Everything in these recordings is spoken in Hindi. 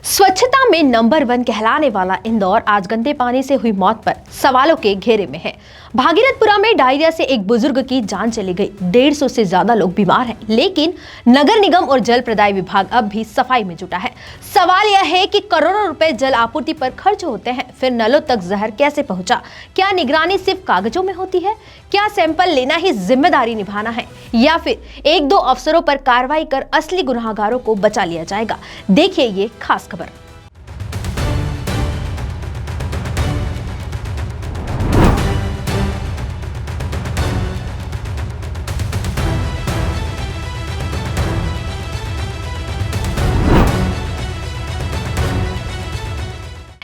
स्वच्छता में नंबर 1 कहलाने वाला इंदौर आज गंदे पानी से हुई मौत पर सवालों के घेरे में है। भागीरथपुरा में डायरिया से एक बुजुर्ग की जान चली गई। 150 से ज्यादा लोग बीमार हैं, लेकिन नगर निगम और जल प्रदाय विभाग अब भी सफाई में जुटा है। सवाल यह है कि करोड़ों रुपए जल आपूर्ति पर खर्च होते हैं, फिर नलों तक जहर कैसे पहुंचा? क्या निगरानी सिर्फ कागजों में होती है? क्या सैंपल लेना ही जिम्मेदारी निभाना है, या फिर एक दो अफसरों पर कार्रवाई कर असली गुनाहगारों को बचा लिया जाएगा? देखिए ये खास खबर।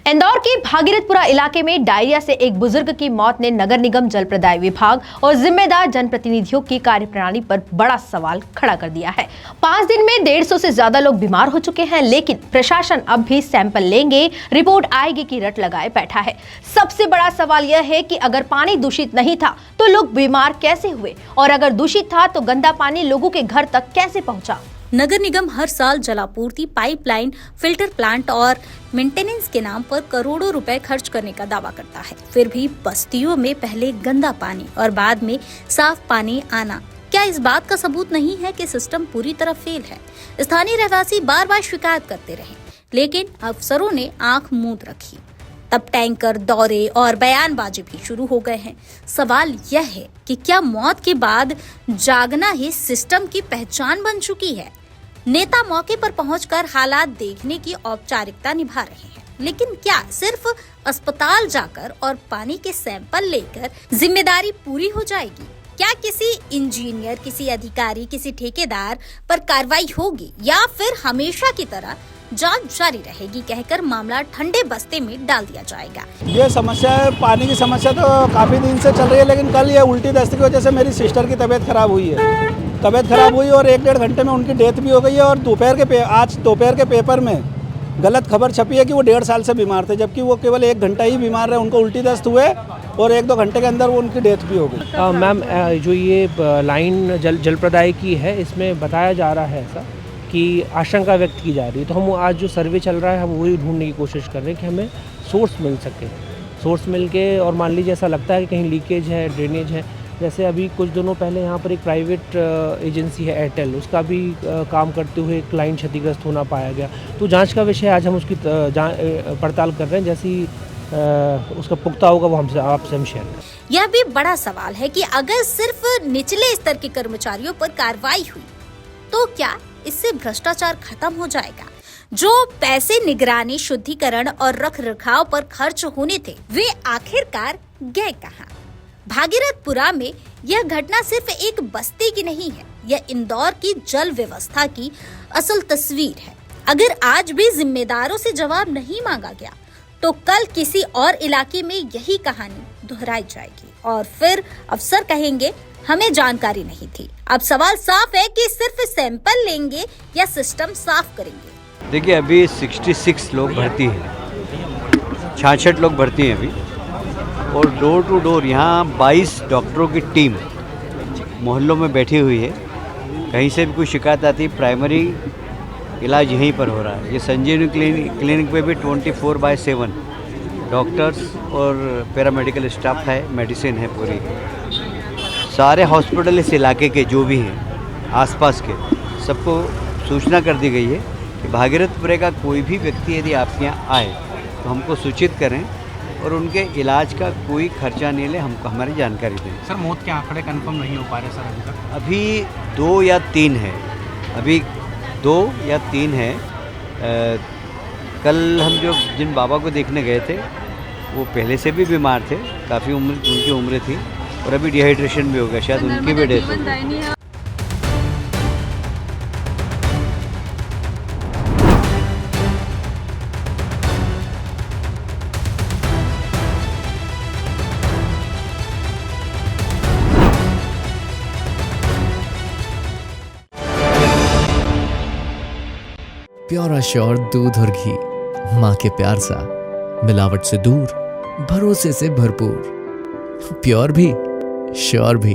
इंदौर के भागीरथपुरा इलाके में डायरिया से एक बुजुर्ग की मौत ने नगर निगम, जल प्रदाय विभाग और जिम्मेदार जनप्रतिनिधियों की कार्यप्रणाली पर बड़ा सवाल खड़ा कर दिया है। 5 दिन में 150 से ज्यादा लोग बीमार हो चुके हैं, लेकिन प्रशासन अब भी सैंपल लेंगे, रिपोर्ट आएगी की रट लगाए बैठा है। सबसे बड़ा सवाल यह है कि अगर पानी दूषित नहीं था तो लोग बीमार कैसे हुए, और अगर दूषित था तो गंदा पानी लोगों के घर तक कैसे पहुंचा? नगर निगम हर साल जलापूर्ति, पाइपलाइन, फिल्टर प्लांट और मेंटेनेंस के नाम पर करोड़ों रुपए खर्च करने का दावा करता है। फिर भी बस्तियों में पहले गंदा पानी और बाद में साफ पानी आना क्या इस बात का सबूत नहीं है कि सिस्टम पूरी तरह फेल है? स्थानीय रहवासी बार बार शिकायत करते रहे, लेकिन अफसरों ने आंख मूंद रखी। तब टैंकर, दौरे और बयानबाजी भी शुरू हो गए हैं। सवाल यह है कि क्या मौत के बाद जागना ही सिस्टम की पहचान बन चुकी है? नेता मौके पर पहुंचकर हालात देखने की औपचारिकता निभा रहे हैं, लेकिन क्या सिर्फ अस्पताल जाकर और पानी के सैंपल लेकर जिम्मेदारी पूरी हो जाएगी? क्या किसी इंजीनियर, किसी अधिकारी, किसी ठेकेदार पर कार्रवाई होगी, या फिर हमेशा की तरह जांच जारी रहेगी कहकर मामला ठंडे बस्ते में डाल दिया जाएगा? ये समस्या है, पानी की समस्या तो काफ़ी दिन से चल रही है, लेकिन कल ये उल्टी दस्त की वजह से मेरी सिस्टर की तबीयत खराब हुई है। तबीयत खराब हुई और 1-1.5 घंटे में उनकी डेथ भी हो गई है। और आज दोपहर के पेपर में गलत खबर छपी है कि वो 1.5 साल से बीमार थे, जबकि वो केवल 1 घंटा ही बीमार रहे। उनको उल्टी दस्त हुए और 1-2 घंटे के अंदर वो उनकी डेथ भी हो गई। मैम, जो ये लाइन जल प्रदाय की है, इसमें बताया जा रहा है ऐसा कि आशंका व्यक्त की जा रही है। तो हम आज जो सर्वे चल रहा है, हम वही ढूंढने की कोशिश कर रहे हैं कि हमें सोर्स मिल सके। सोर्स मिल के, और मान लीजिए ऐसा लगता है कि कहीं लीकेज है, ड्रेनेज है। जैसे अभी कुछ दिनों पहले यहाँ पर एक प्राइवेट एजेंसी है एयरटेल, उसका भी काम करते हुए एक लाइन क्षतिग्रस्त होना पाया गया। तो जांच का विषय आज हम उसकी पड़ताल कर रहे हैं। जैसी उसका पुख्ता होगा वो आपसे हम शेयर करें। यह भी बड़ा सवाल है कि अगर सिर्फ निचले स्तर के कर्मचारियों पर कार्रवाई हुई तो क्या इससे भ्रष्टाचार खत्म हो जाएगा? जो पैसे निगरानी, शुद्धिकरण और रख रखाव पर खर्च होने थे, वे आखिरकार गए कहाँ? भागीरथपुरा में यह घटना सिर्फ एक बस्ती की नहीं है, यह इंदौर की जल व्यवस्था की असल तस्वीर है। अगर आज भी जिम्मेदारों से जवाब नहीं मांगा गया तो कल किसी और इलाके में यही कहानी दोहराई जाएगी, और फिर अफसर कहेंगे हमें जानकारी नहीं थी। अब सवाल साफ है कि सिर्फ सैंपल लेंगे या सिस्टम साफ करेंगे? देखिए, अभी 66 लोग भर्ती हैं, 66 लोग भर्ती हैं अभी, और डोर टू डोर यहाँ 22 डॉक्टरों की टीम मोहल्लों में बैठी हुई है। कहीं से भी कोई शिकायत आती है, प्राइमरी इलाज यहीं पर हो रहा है। ये संजीवनी क्लिनिक पे भी 24/7 डॉक्टर्स और पैरामेडिकल स्टाफ है, मेडिसिन है पूरी। सारे हॉस्पिटल इस इलाके के जो भी हैं आसपास के, सबको सूचना कर दी गई है कि भागीरथपुरे का कोई भी व्यक्ति यदि आपके यहाँ आए तो हमको सूचित करें और उनके इलाज का कोई खर्चा नहीं ले, हमको हमारी जानकारी दें। सर, मौत के आंकड़े कंफर्म नहीं हो पा रहे सर अभी तक? अभी 2 या 3 है, अभी 2 या 3 है। कल हम जिन बाबा को देखने गए थे वो पहले से भी बीमार थे, काफ़ी उनकी उम्र थी, और अभी डिहाइड्रेशन भी हो गया, शायद उनकी भी डेथ हो गई। प्योर श्योर दूध और घी, माँ के प्यार सा, मिलावट से दूर, भरोसे से भरपूर, प्योर भी श्योर भी।